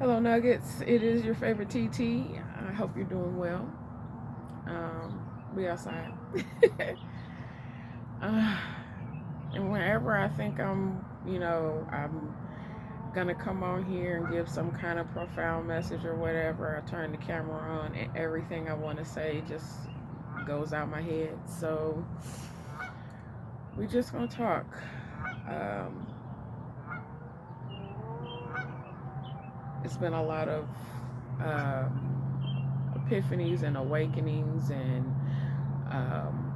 Hello, Nuggets. It is your favorite TT. I hope you're doing well. We outside. uh, and whenever I think I'm gonna come on here and give some kind of profound message or whatever, I turn the camera on and everything I want to say just goes out my head. So we just gonna talk. Um, it's been a lot of epiphanies and awakenings and um,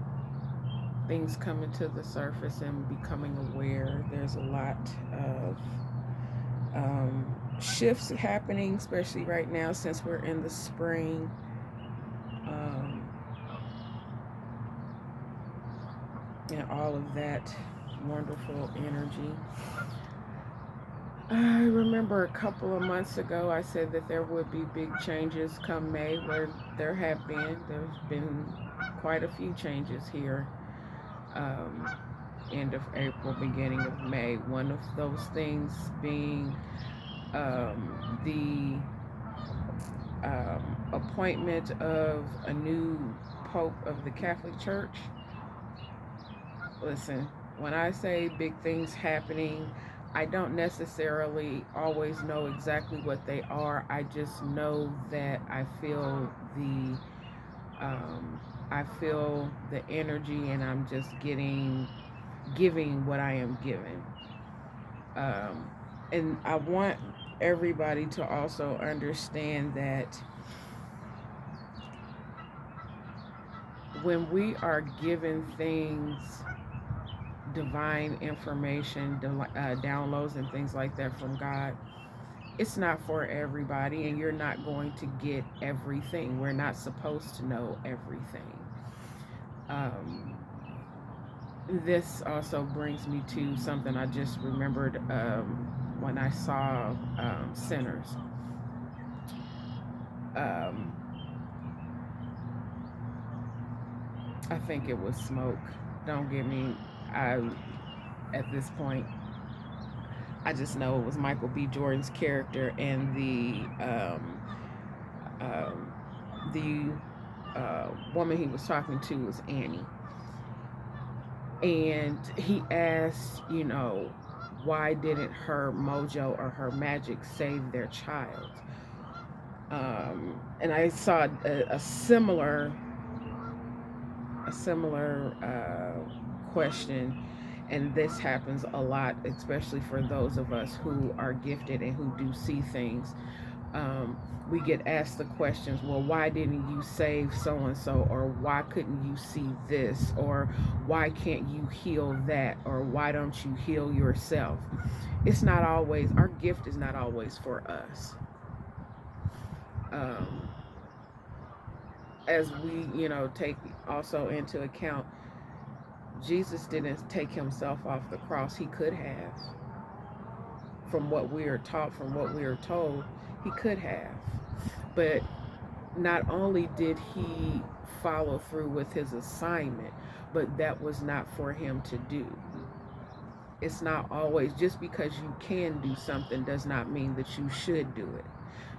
things coming to the surface and becoming aware. There's a lot of shifts happening, especially right now since we're in the spring. Um, and all of that wonderful energy. I remember a couple of months ago I said that there would be big changes come May, where there's been quite a few changes here. Um, End of April, beginning of May. One of those things being the appointment of a new Pope of the Catholic Church. Listen, when I say big things happening, I don't necessarily always know exactly what they are. I just know that um, I feel the energy, and I'm just giving what I am given. Um, and I want everybody to also understand that when we are given things, divine information, downloads, and things like that from God, it's not for everybody, and you're not going to get everything. We're not supposed to know everything. Um, this also brings me to something I just remembered when I saw Sinners. Um, I think it was Smoke. Don't get me. I At this point, I just know it was Michael B. Jordan's character, and um, the woman he was talking to was Annie, and he asked, why didn't her mojo or her magic save their child? And I saw a similar question, and this happens a lot, especially for those of us who are gifted and who do see things. um, we get asked the questions, well, why didn't you save so and so, or why couldn't you see this, or why can't you heal that, or why don't you heal yourself? It's not always, our gift is not always for us. um, as we take also into account, Jesus didn't take himself off the cross. He could have. From what we are taught, from what we are told, he could have. But not only did he follow through with his assignment, but that was not for him to do. It's not always, just because you can do something does not mean that you should do it.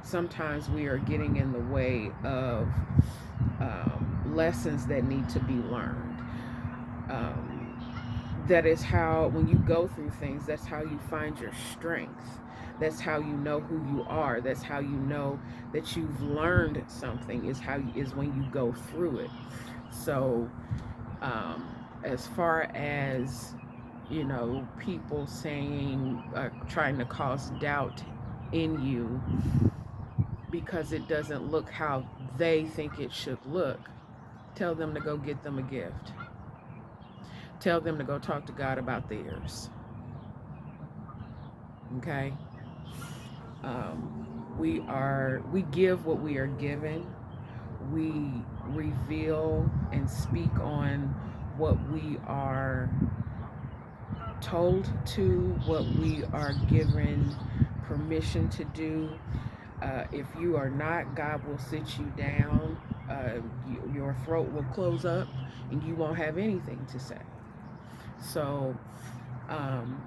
Sometimes we are getting in the way of lessons that need to be learned. Um, that is how, when you go through things, that's how you find your strength. That's how you know who you are. That's how you know that you've learned something, is when you go through it. So as far as people saying, trying to cause doubt in you because it doesn't look how they think it should look, tell them to go get them a gift. Tell them to go talk to God about theirs. Okay? We give what we are given. We reveal and speak on what we are told to, what we are given permission to do. If you are not, God will sit you down. Your throat will close up, and you won't have anything to say. So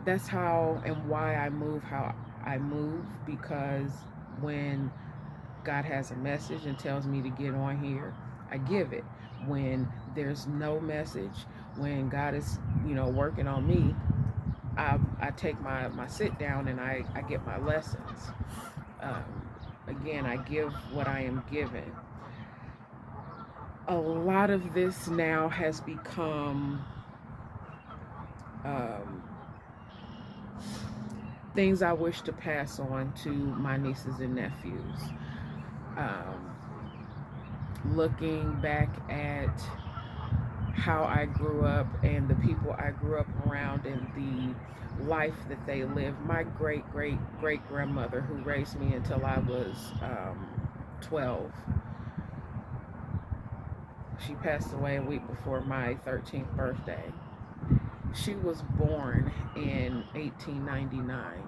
that's how and why I move how I move, because When God has a message and tells me to get on here, I give it. When there's no message, when God is, working on me, I take my sit down and I get my lessons. Again, I give what I am given. A lot of this now has become um, things I wish to pass on to my nieces and nephews. Um, Looking back at how I grew up and the people I grew up around and the life that they lived. My great great great grandmother, who raised me until I was 12, she passed away a week before my 13th birthday. She was born in 1899,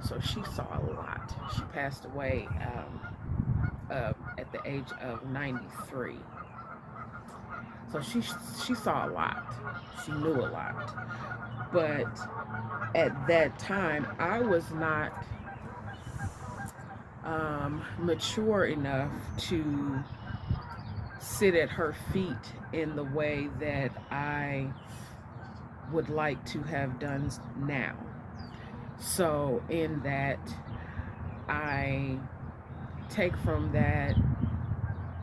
so she saw a lot. She passed away at the age of 93. So she saw a lot. She knew a lot. But at that time, I was not mature enough to sit at her feet in the way that I would like to have done now. So, in that, I take from that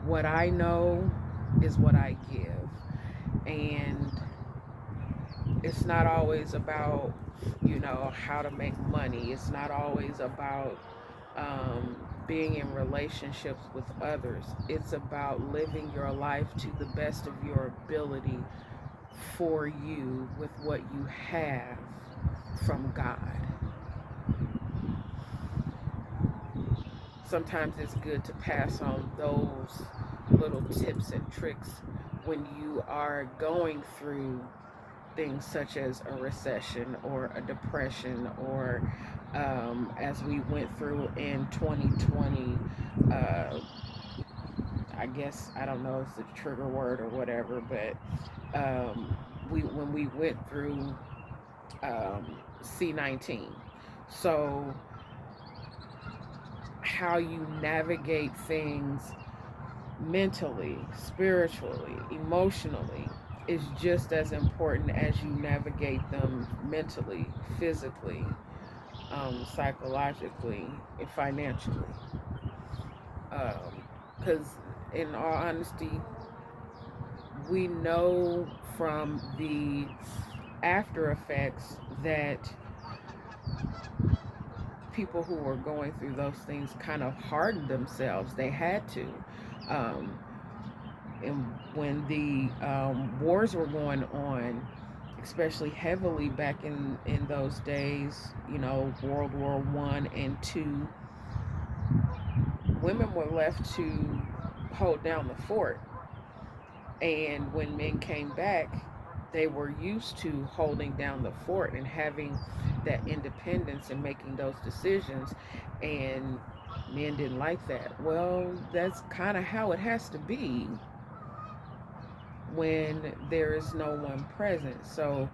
what I know is what I give. And it's not always about, how to make money. It's not always about being in relationships with others. It's about living your life to the best of your ability for you with what you have from God. Sometimes it's good to pass on those little tips and tricks when you are going through things such as a recession or a depression, or as we went through in 2020. uh, I guess, I don't know if it's a trigger word or whatever, but when we went through C-19. So how you navigate things mentally, spiritually, emotionally is just as important as you navigate them mentally, physically, psychologically, and financially. Because, in all honesty, we know from the after effects that people who were going through those things kind of hardened themselves. They had to. Um, and when the wars were going on, especially heavily back in those days, World War One and Two, women were left to hold down the fort. And when men came back, they were used to holding down the fort and having that independence and making those decisions. And men didn't like that. Well, that's kind of how it has to be when there is no one present. So,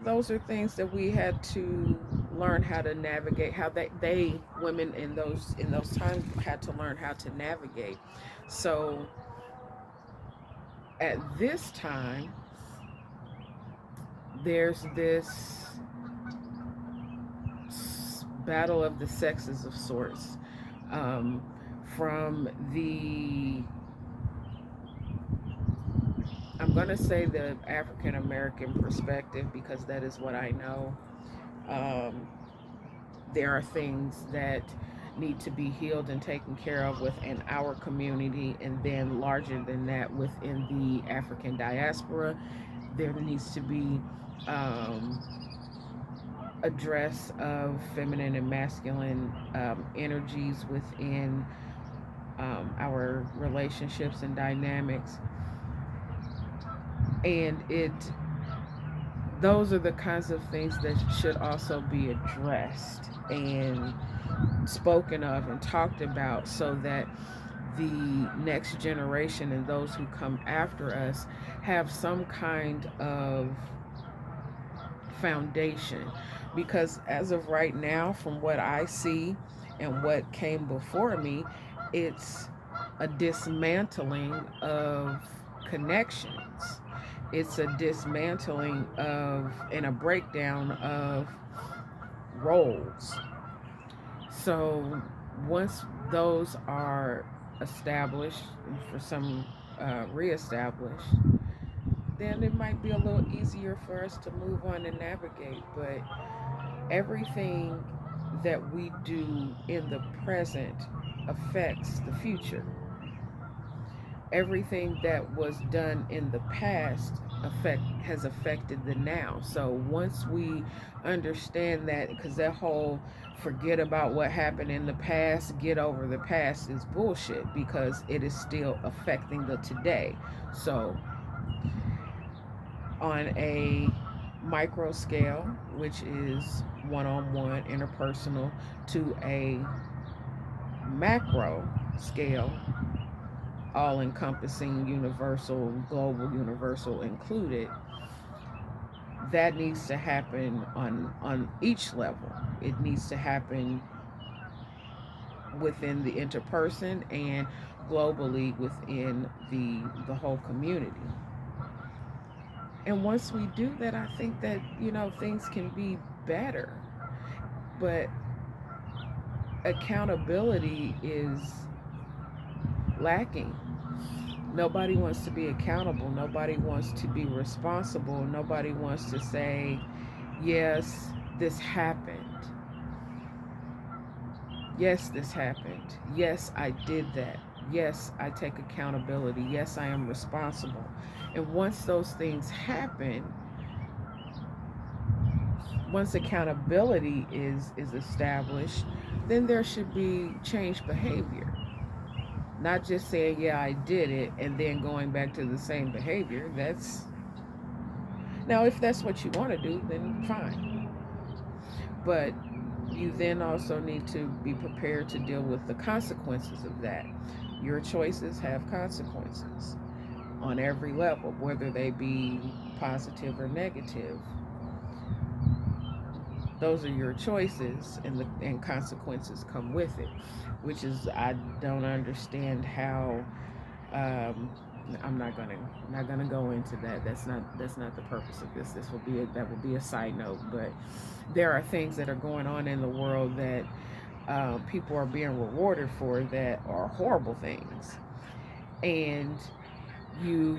those are things that we had to learn how to navigate, how they women in those times had to learn how to navigate. So at this time, there's this battle of the sexes of sorts, from the, I'm going to say, the African American perspective, because that is what I know. Um, there are things that need to be healed and taken care of within our community, and then larger than that, within the African diaspora, there needs to be um, address of feminine and masculine energies within our relationships and dynamics. And those are the kinds of things that should also be addressed and spoken of and talked about, so that the next generation and those who come after us have some kind of foundation. Because as of right now, from what I see and what came before me, it's a dismantling of connections. It's a dismantling of and a breakdown of roles. So once those are established, and for some reestablished, then it might be a little easier for us to move on and navigate. But everything that we do in the present affects the future. Everything that was done in the past has affected the now. So once we understand that, because that whole forget about what happened in the past, get over the past is bullshit, because it is still affecting the today. So on a micro scale, which is one-on-one interpersonal, to a macro scale, all encompassing, universal, global, universal included, that needs to happen on each level. It needs to happen within the interperson and globally within the whole community. And once we do that, I think that, things can be better. But accountability is lacking. Nobody wants to be accountable. Nobody wants to be responsible. Nobody wants to say, yes, this happened. Yes, this happened. Yes, I did that. Yes, I take accountability. Yes, I am responsible. And once those things happen, once accountability is established, then there should be changed behavior. Not just saying, yeah, I did it, and then going back to the same behavior. That's Now, if that's what you want to do, then fine. But you then also need to be prepared to deal with the consequences of that. Your choices have consequences on every level, whether they be positive or negative. Those are your choices, and consequences come with it, which is, I don't understand how. Um, I'm not gonna go into that. That's not the purpose of this. That will be a side note. But there are things that are going on in the world that people are being rewarded for, that are horrible things, and you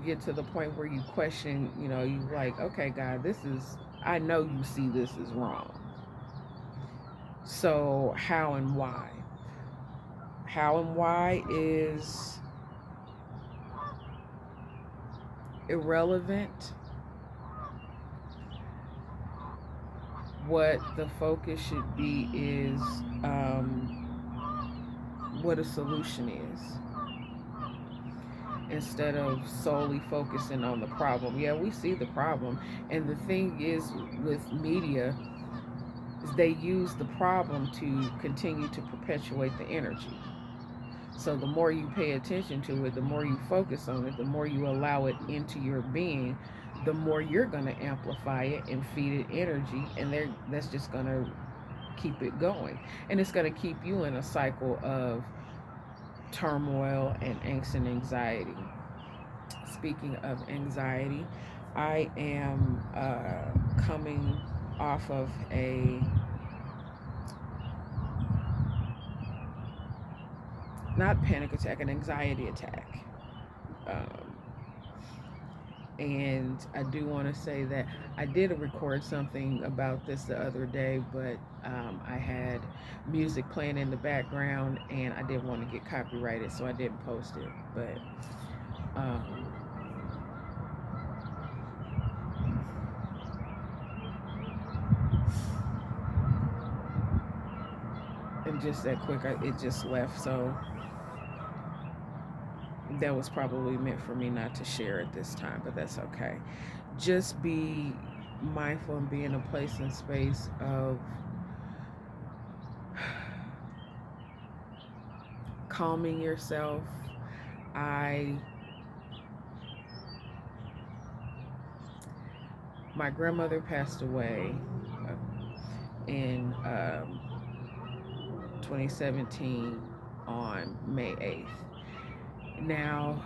get to the point where you question. You like, okay, God, this is. I know you see this is wrong. So how and why? How and why is irrelevant. What the focus should be is what a solution is, instead of solely focusing on the problem. Yeah, we see the problem. And the thing is, with media, is they use the problem to continue to perpetuate the energy. So the more you pay attention to it, the more you focus on it, the more you allow it into your being, the more you're going to amplify it and feed it energy, and that's just going to keep it going. And it's going to keep you in a cycle of turmoil and angst and anxiety. Speaking of anxiety, I am coming off of a not panic attack, an anxiety attack. Um, and I do want to say that I did record something about this the other day, but I had music playing in the background, and I didn't want to get copyrighted, so I didn't post it. But um, and just that quick, it just left, so that was probably meant for me not to share at this time, but that's okay. Just be mindful and be in a place and space of calming yourself. I My grandmother passed away in 2017 on May 8th. Now,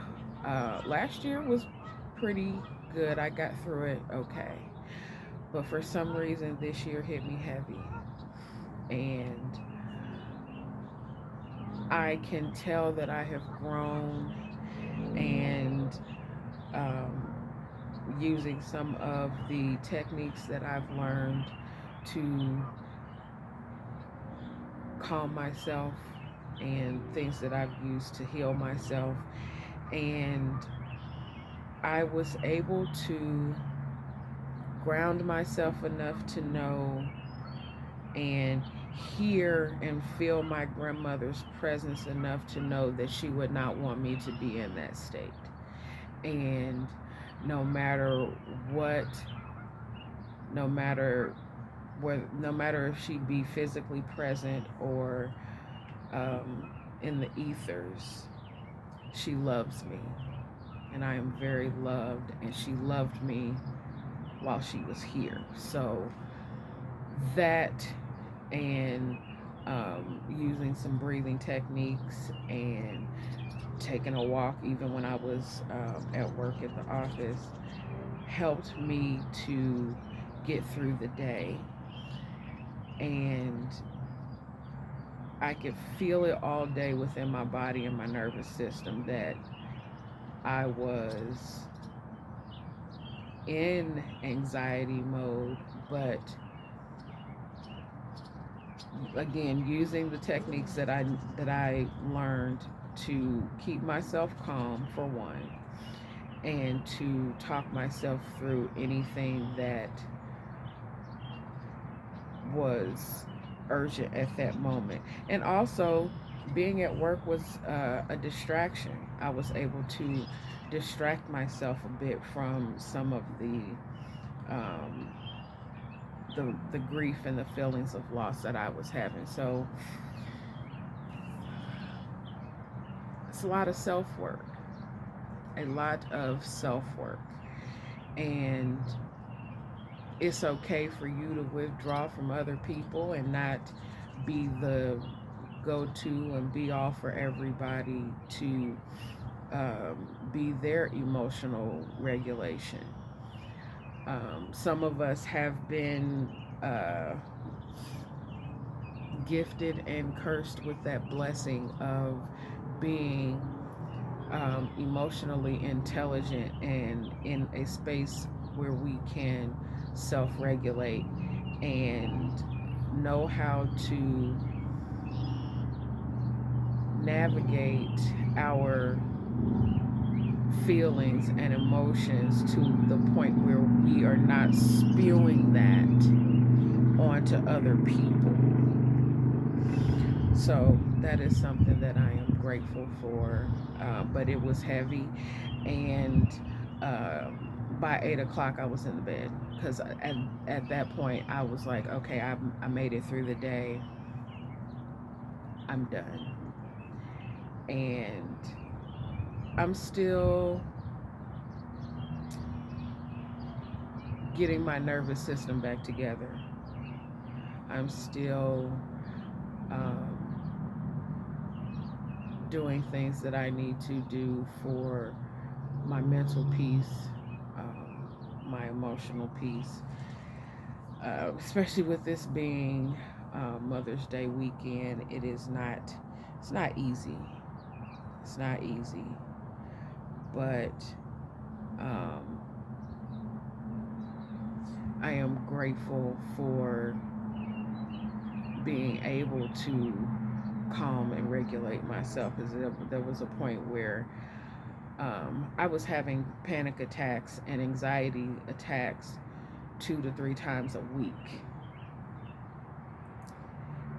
last year was pretty good. I got through it okay. But for some reason, this year hit me heavy. And I can tell that I have grown and um, using some of the techniques that I've learned to calm myself and things that I've used to heal myself. And I was able to ground myself enough to know and hear and feel my grandmother's presence enough to know that she would not want me to be in that state. And no matter what, no matter no matter if she'd be physically present or in the ethers, she loves me. And I am very loved, and she loved me while she was here. So that and using some breathing techniques and taking a walk, even when I was at work at the office, helped me to get through the day. And I could feel it all day within my body and my nervous system that I was in anxiety mode, but again, using the techniques that I learned to keep myself calm for one, and to talk myself through anything that was urgent at that moment. And also, being at work was a distraction. I was able to distract myself a bit from some of um, the grief and the feelings of loss that I was having. So it's a lot of self work, a lot of self work, and it's okay for you to withdraw from other people and not be the go to and be all for everybody to be their emotional regulation. Some of us have been gifted and cursed with that blessing of being emotionally intelligent and in a space where we can self regulate and know how to navigate our feelings and emotions to the point where we are not spewing that onto other people. So that is something that I am grateful for. But it was heavy, and by 8 o'clock I was in the bed because at that point I was like, okay, I made it through the day. I'm done, and I'm still getting my nervous system back together. I'm still um, doing things that I need to do for my mental peace, my emotional peace, especially with this being Mother's Day weekend. It's not easy. It's not easy, but um, I am grateful for being able to calm and regulate myself. Because there was a point where I was having panic attacks and anxiety attacks 2 to 3 times a week,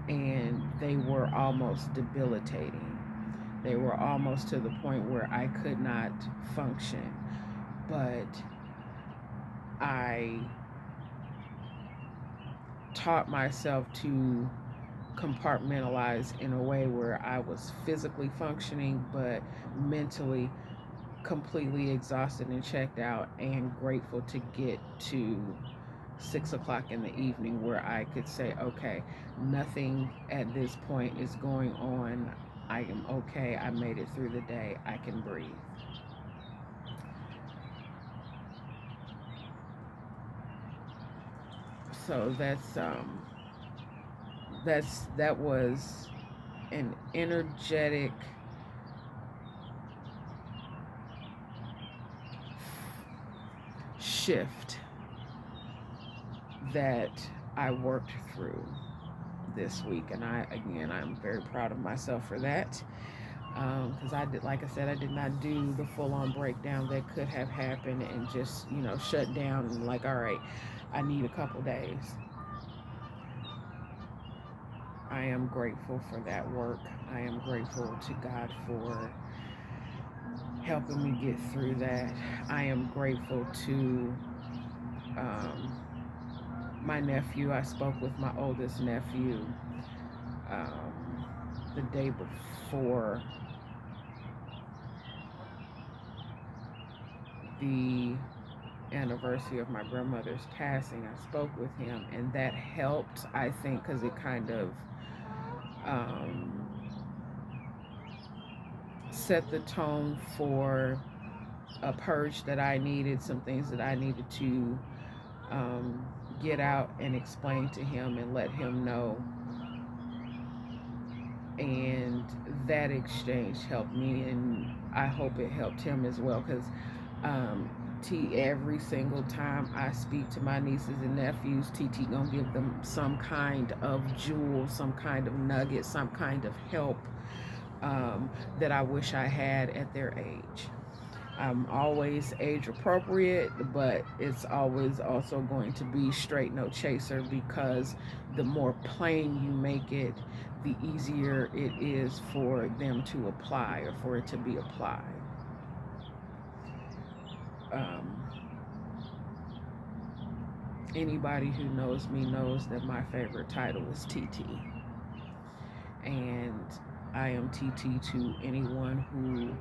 and they were almost debilitating. They were almost to the point where I could not function. But I taught myself to compartmentalize in a way where I was physically functioning but mentally completely exhausted and checked out, and grateful to get to 6 o'clock in the evening where I could say, okay, nothing at this point is going on. I am okay. I made it through the day. I can breathe. So that was an energetic shift that I worked through this week, and I'm very proud of myself for that. Because I did, like I said, I did not do the full-on breakdown that could have happened and just shut down and like, all right, I need a couple days. I am grateful for that work. I am grateful to God for helping me get through that. I am grateful to my nephew. I spoke with my oldest nephew the day before the anniversary of my grandmother's passing. I spoke with him, and that helped, I think, because it kind of set the tone for a purge that I needed, some things that I needed to get out and explain to him and let him know. And that exchange helped me, and I hope it helped him as well, because every single time I speak to my nieces and nephews, TT gonna give them some kind of jewel, some kind of nugget, some kind of help that I wish I had at their age. I'm always age appropriate, but it's always also going to be straight no chaser, because the more plain you make it, the easier it is for them to apply, or for it to be applied. Anybody who knows me knows that my favorite title is TT. And I am TT to anyone who